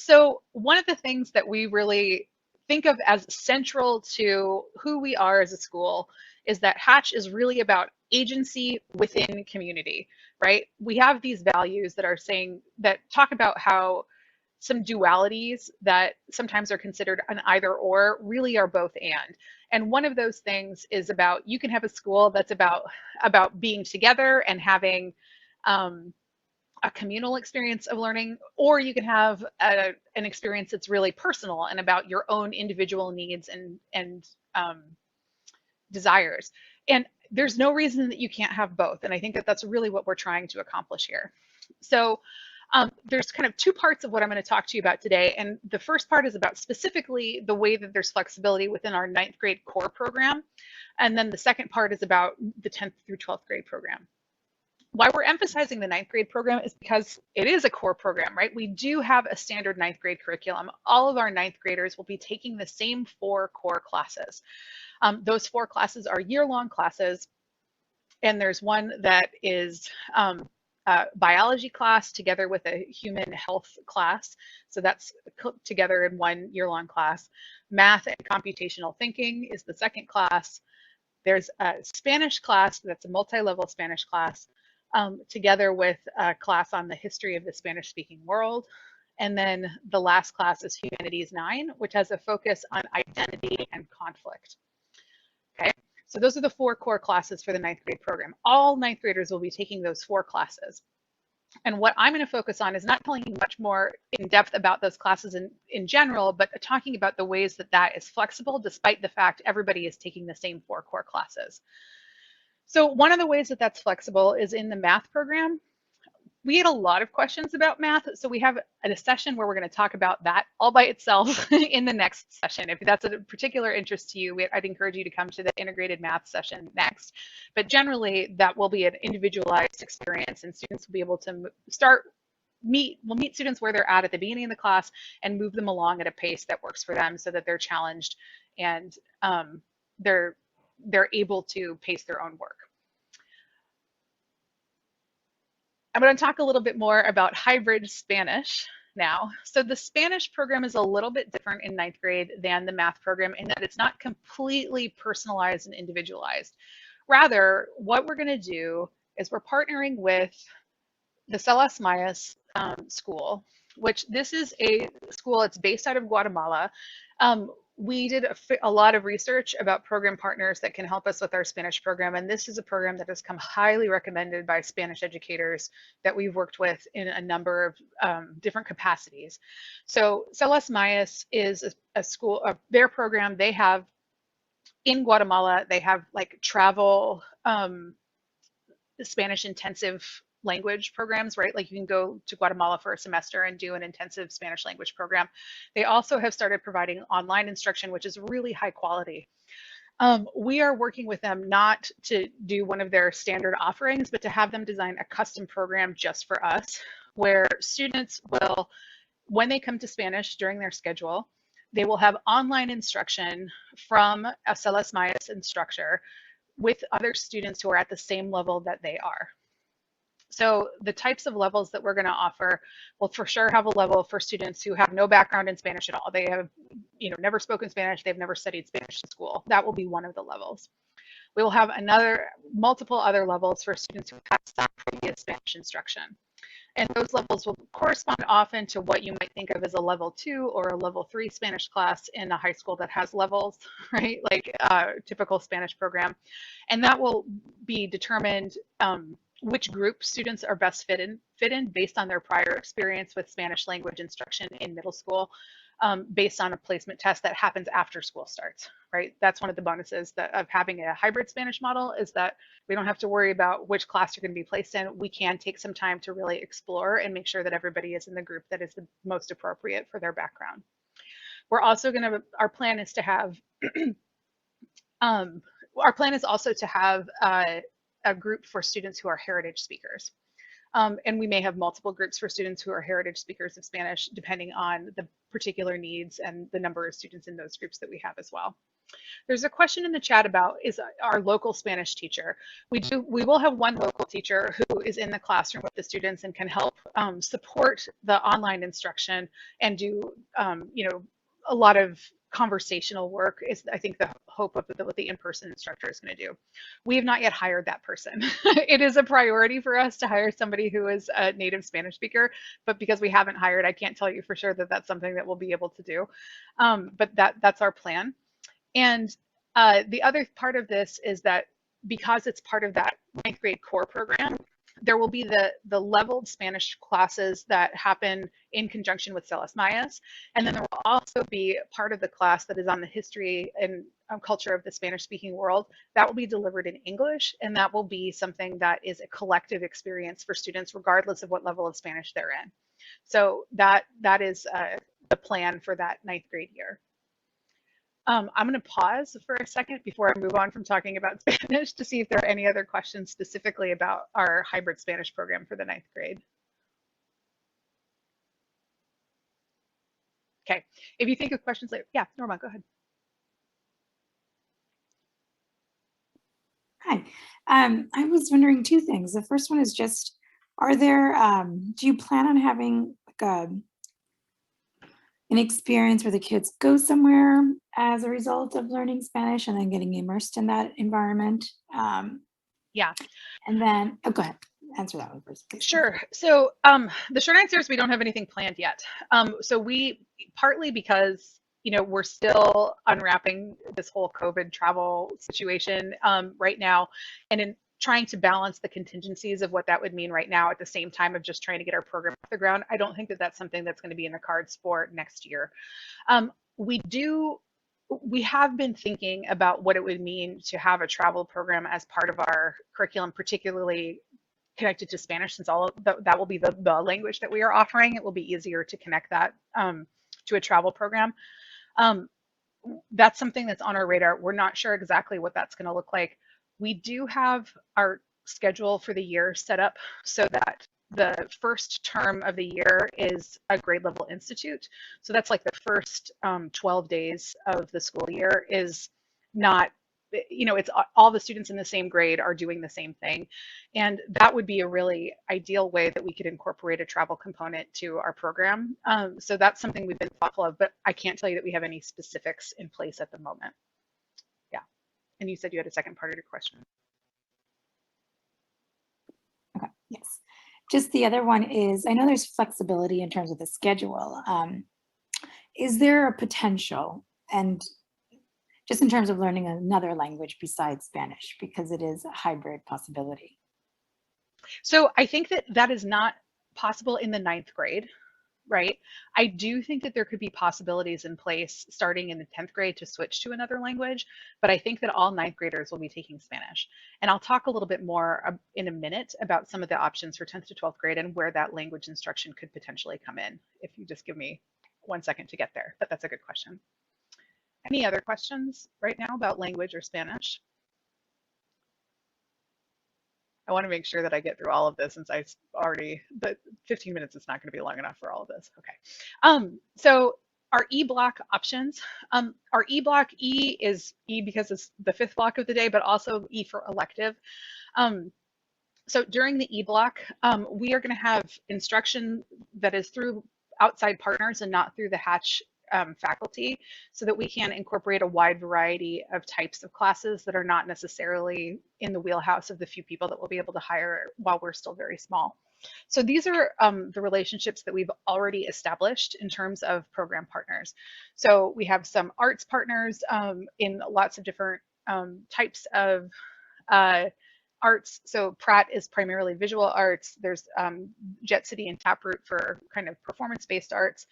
So one of the things that we really think of as central to who we are as a school is that Hatch is really about agency within community, right? We have these values that are saying that talk about how some dualities that sometimes are considered an either or really are both and. And one of those things is about you can have a school that's about being together and having um, a communal experience of learning, or you can have an experience that's really personal and about your own individual needs and desires. And there's no reason that you can't have both. And I think that that's really what we're trying to accomplish here. So there's kind of two parts of what I'm going to talk to you about today. And the first part is about specifically the way that there's flexibility within our ninth grade core program. And then the second part is about the 10th through 12th grade program. Why we're emphasizing the ninth grade program is because it is a core program, right? We do have a standard ninth grade curriculum. All of our ninth graders will be taking the same 4 core classes. Those 4 classes are year-long classes, and there's one that is a biology class together with a human health class. So that's together in one year-long class. Math and computational thinking is the second class. There's a Spanish class that's a multi-level Spanish class, together with a class on the history of the Spanish-speaking world. And then the last class is Humanities 9, which has a focus on identity and conflict. Okay, so those are the 4 core classes for the ninth grade program. All ninth graders will be taking those 4 classes. And what I'm going to focus on is not telling you much more in depth about those classes in general, but talking about the ways that that is flexible despite the fact everybody is taking the same 4 core classes. So one of the ways that that's flexible is in the math program. We had a lot of questions about math, so we have a session where we're going to talk about that all by itself in the next session. If that's a particular interest to you, I'd encourage you to come to the integrated math session next. But generally, that will be an individualized experience, and students will be able to we'll meet students where they're at the beginning of the class and move them along at a pace that works for them so that they're challenged and they're able to pace their own work. I'm going to talk a little bit more about hybrid Spanish now. So the Spanish program is a little bit different in ninth grade than the math program in that it's not completely personalized and individualized. Rather, what we're going to do is we're partnering with the Celas Mayas school, which this is a school that's based out of Guatemala. We did a lot of research about program partners that can help us with our Spanish program, and this is a program that has come highly recommended by Spanish educators that we've worked with in a number of different capacities. So Celas Mayas is a school, their program they have in Guatemala, they have like travel Spanish intensive language programs, right? Like you can go to Guatemala for a semester and do an intensive Spanish language program. They also have started providing online instruction, which is really high quality. We are working with them not to do one of their standard offerings, but to have them design a custom program just for us, where students will, when they come to Spanish during their schedule, they will have online instruction from a Celas Mayas instructor with other students who are at the same level that they are. So the types of levels that we're going to offer will for sure have a level for students who have no background in Spanish at all. They have, never spoken Spanish. They've never studied Spanish in school. That will be one of the levels. We will have multiple other levels for students who have some previous Spanish instruction. And those levels will correspond often to what you might think of as a level 2 or a level 3 Spanish class in a high school that has levels, right? Like a typical Spanish program. And that will be determined which group students are best fit in based on their prior experience with Spanish language instruction in middle school, based on a placement test that happens after school starts, right? That's one of the bonuses of having a hybrid Spanish model is that we don't have to worry about which class you're going to be placed in. We can take some time to really explore and make sure that everybody is in the group that is the most appropriate for their background. We're also going to, our plan is to have, a group for students who are heritage speakers. And we may have multiple groups for students who are heritage speakers of Spanish, depending on the particular needs and the number of students in those groups that we have as well. There's a question in the chat about is our local Spanish teacher. We will have one local teacher who is in the classroom with the students and can help support the online instruction and do a lot of conversational work is I think the hope of what the in-person instructor is going to do. We have not yet hired that person. It is a priority for us to hire somebody who is a native Spanish speaker, but because we haven't hired, I can't tell you for sure that that's something that we'll be able to do. But that's our plan. And the other part of this is that because it's part of that ninth grade core program, there will be the leveled Spanish classes that happen in conjunction with Celas Mayas. And then there will also be part of the class that is on the history and culture of the Spanish speaking world that will be delivered in English. And that will be something that is a collective experience for students, regardless of what level of Spanish they're in. So that is the plan for that ninth grade year. I'm going to pause for a second before I move on from talking about Spanish to see if there are any other questions specifically about our hybrid Spanish program for the ninth grade. Okay, if you think of questions later, yeah, Norma, go ahead. Hi, I was wondering two things. The first one is just, are there, do you plan on having like an experience where the kids go somewhere as a result of learning Spanish and then getting immersed in that environment? Yeah. And then, oh, go ahead, answer that one first, please. Sure. So the short answer is we don't have anything planned yet. So we, partly because, we're still unwrapping this whole COVID travel situation right now, and in trying to balance the contingencies of what that would mean right now at the same time of just trying to get our program off the ground. I don't think that that's something that's going to be in the cards for next year. We have been thinking about what it would mean to have a travel program as part of our curriculum, particularly connected to Spanish, since all of that will be the language that we are offering. It will be easier to connect that to a travel program. That's something that's on our radar. We're not sure exactly what that's going to look like. We do have our schedule for the year set up so that the first term of the year is a grade level institute. So that's like the first 12 days of the school year is not, it's all the students in the same grade are doing the same thing. And that would be a really ideal way that we could incorporate a travel component to our program. So that's something we've been thoughtful of, but I can't tell you that we have any specifics in place at the moment. Yeah. And you said you had a second part of your question. Okay, yes. Just the other one is, I know there's flexibility in terms of the schedule. Is there a potential, and just in terms of learning another language besides Spanish, because it is a hybrid possibility? So I think that is not possible in the ninth grade, right? I do think that there could be possibilities in place starting in the 10th grade to switch to another language, but I think that all ninth graders will be taking Spanish. And I'll talk a little bit more in a minute about some of the options for 10th to 12th grade and where that language instruction could potentially come in, if you just give me 1 second to get there, but that's a good question. Any other questions right now about language or Spanish? I want to make sure that I get through all of this since the 15 minutes is not going to be long enough for all of this. Okay. So our E-block options, our E-block, E is E because it's the 5th block of the day, but also E for elective. So during the E-block, we are going to have instruction that is through outside partners and not through the Hatch faculty, so that we can incorporate a wide variety of types of classes that are not necessarily in the wheelhouse of the few people that we'll be able to hire while we're still very small. So these are the relationships that we've already established in terms of program partners. So we have some arts partners in lots of different types of arts. So Pratt is primarily visual arts. There's Jet City and Taproot for kind of performance-based arts.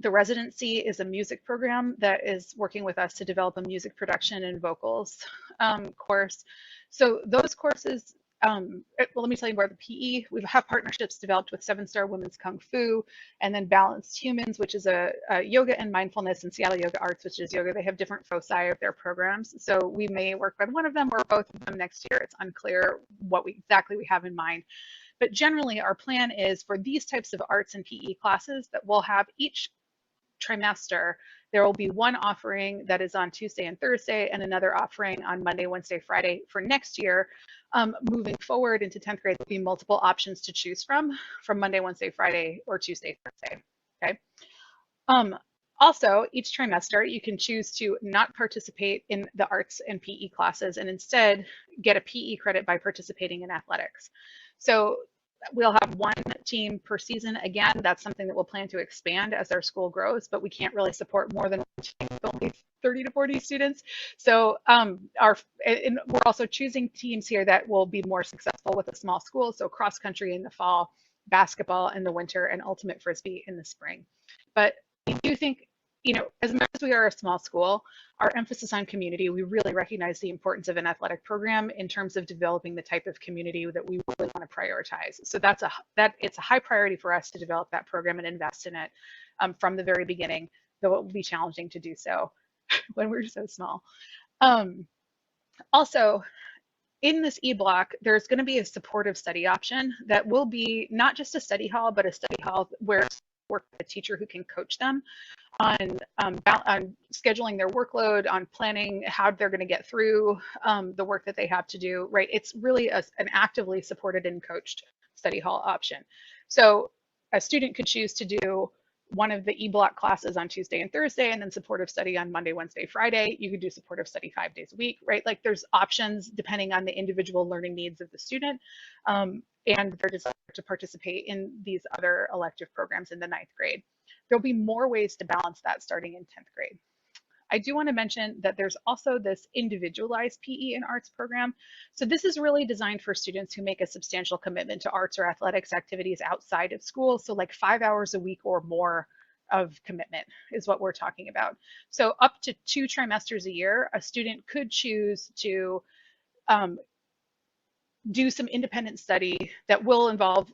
The residency is a music program that is working with us to develop a music production and vocals course. So those courses, well, let me tell you about the PE. We have partnerships developed with 7-Star Women's Kung Fu, and then Balanced Humans, which is a yoga and mindfulness, and Seattle Yoga Arts, which is yoga. They have different foci of their programs. So we may work with one of them or both of them next year. It's unclear what exactly we have in mind. But generally, our plan is for these types of arts and PE classes that we'll have each trimester There will be one offering that is on Tuesday and Thursday, and another offering on Monday, Wednesday, Friday for next year. Moving forward into 10th grade, there'll be multiple options to choose from Monday, Wednesday, Friday, or Tuesday, Thursday. Okay. Um, Also, each trimester, you can choose to not participate in the arts and PE classes and instead get a PE credit by participating in athletics. So we'll have one team per season. Again, that's something that we'll plan to expand as our school grows, but we can't really support more than one team with only 30 to 40 students. So we're also choosing teams here that will be more successful with a small school. So cross country in the fall, basketball in the winter, and ultimate frisbee in the spring. But I do think, as much as we are a small school, our emphasis on community, we really recognize the importance of an athletic program in terms of developing the type of community that we really want to prioritize. So it's a high priority for us to develop that program and invest in it from the very beginning, though it will be challenging to do so when we're so small. Also, in this e-block, there's going to be a supportive study option that will be not just a study hall, but a study hall where work with a teacher who can coach them on scheduling their workload, on planning how they're going to get through the work that they have to do, right? It's really an actively supported and coached study hall option. So a student could choose to do one of the e-block classes on Tuesday and Thursday, and then supportive study on Monday, Wednesday, Friday. You could do supportive study 5 days a week, right? Like there's options depending on the individual learning needs of the student and their desire to participate in these other elective programs in the 9th grade. There'll be more ways to balance that starting in 10th grade. I do want to mention that there's also this individualized PE and arts program. So this is really designed for students who make a substantial commitment to arts or athletics activities outside of school. So like 5 hours a week or more of commitment is what we're talking about. So up to 2 trimesters a year, a student could choose to do some independent study that will involve,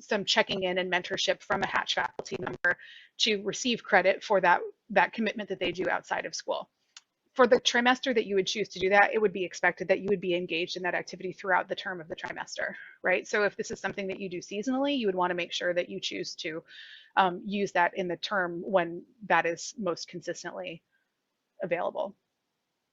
some checking in and mentorship from a Hatch faculty member to receive credit for that commitment that they do outside of school. For the trimester that you would choose to do that, it would be expected that you would be engaged in that activity throughout the term of the trimester, right? So if this is something that you do seasonally, you would want to make sure that you choose to use that in the term when that is most consistently available.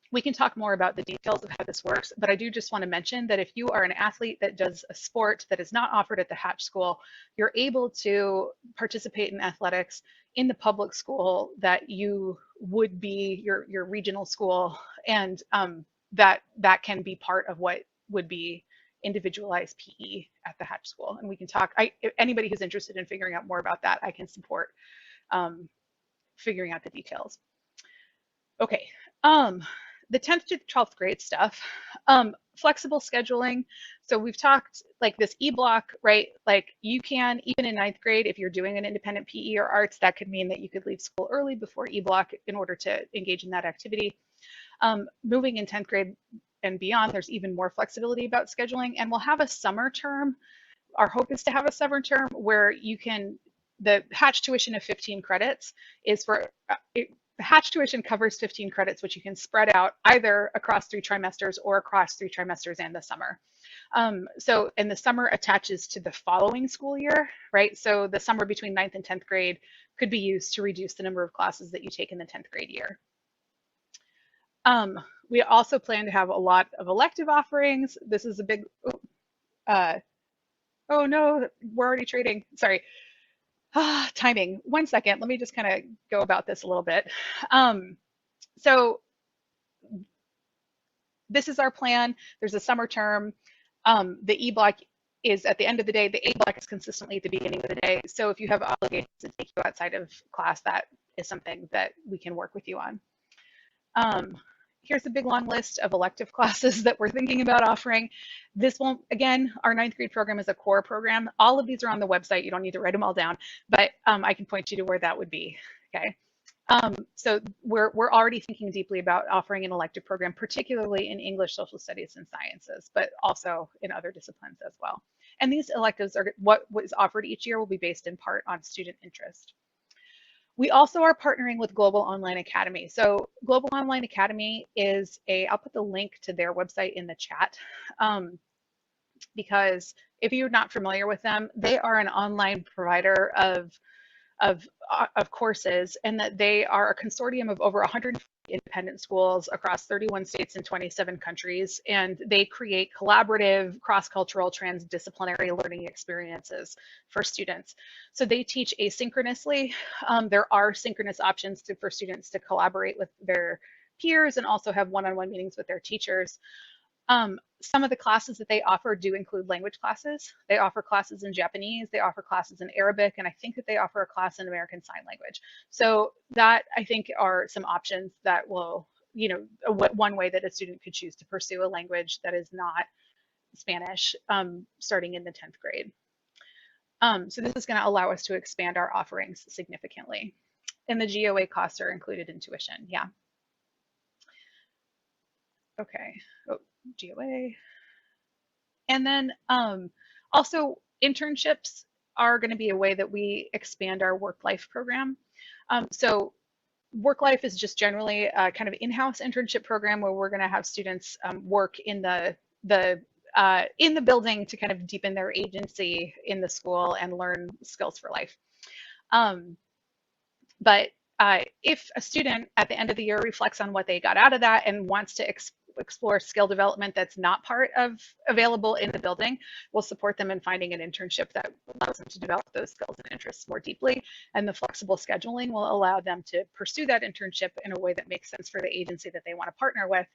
We can talk more about the details of how this works, but I do just want to mention that if you are an athlete that does a sport that is not offered at the Hatch School, you're able to participate in athletics in the public school that you would be your regional school, and that can be part of what would be individualized PE at the Hatch School. And we can talk, anybody who's interested in figuring out more about that, I can support figuring out the details. Okay. The 10th to 12th grade stuff, flexible scheduling. So we've talked like this e-block, right? Like you can, even in 9th grade, if you're doing an independent PE or arts, that could mean that you could leave school early before e-block in order to engage in that activity. Moving in 10th grade and beyond, there's even more flexibility about scheduling, and we'll have a summer term. Our hope is to have a summer term where you can, the Hatch tuition of 15 credits is for, the Hatch tuition covers 15 credits, which you can spread out either across 3 trimesters or across 3 trimesters and the summer. And the summer attaches to the following school year, right? So the summer between 9th and 10th grade could be used to reduce the number of classes that you take in the 10th grade year. We also plan to have a lot of elective offerings. This is a big, oh no, we're already trading. Sorry. Timing. 1 second. Let me just kind of go about this a little bit. So this is our plan. There's a summer term. The E-block is at the end of the day. The A-block is consistently at the beginning of the day. So if you have obligations to take you outside of class, that is something that we can work with you on. Here's a big long list of elective classes that we're thinking about offering. This won't, again, our 9th grade program is a core program. All of these are on the website. You don't need to write them all down, but I can point you to where that would be, okay? So we're already thinking deeply about offering an elective program, particularly in English, social studies, and sciences, but also in other disciplines as well. And these electives are what is offered each year will be based in part on student interest. We also are partnering with Global Online Academy. So Global Online Academy is I'll put the link to their website in the chat, because if you're not familiar with them, they are an online provider of of courses, and that they are a consortium of over 100 independent schools across 31 states and 27 countries, and they create collaborative, cross-cultural, transdisciplinary learning experiences for students. So they teach asynchronously. There are synchronous options for students to collaborate with their peers and also have one-on-one meetings with their teachers. Some of the classes that they offer do include language classes. They offer classes in Japanese, they offer classes in Arabic, and I think that they offer a class in American Sign Language. So that, I think, are some options that will, one way that a student could choose to pursue a language that is not Spanish, starting in the 10th grade. So this is going to allow us to expand our offerings significantly. And the GOA costs are included in tuition. Yeah. Okay. Oh, GOA. And then also internships are going to be a way that we expand our work life program. So work life is just generally a kind of in-house internship program where we're going to have students work in the building to kind of deepen their agency in the school and learn skills for life. But if a student at the end of the year reflects on what they got out of that and wants to explore skill development that's not part of available in the building, we'll support them in finding an internship that allows them to develop those skills and interests more deeply. And the flexible scheduling will allow them to pursue that internship in a way that makes sense for the agency that they want to partner with,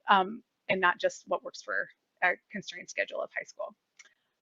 and not just what works for a constrained schedule of high school.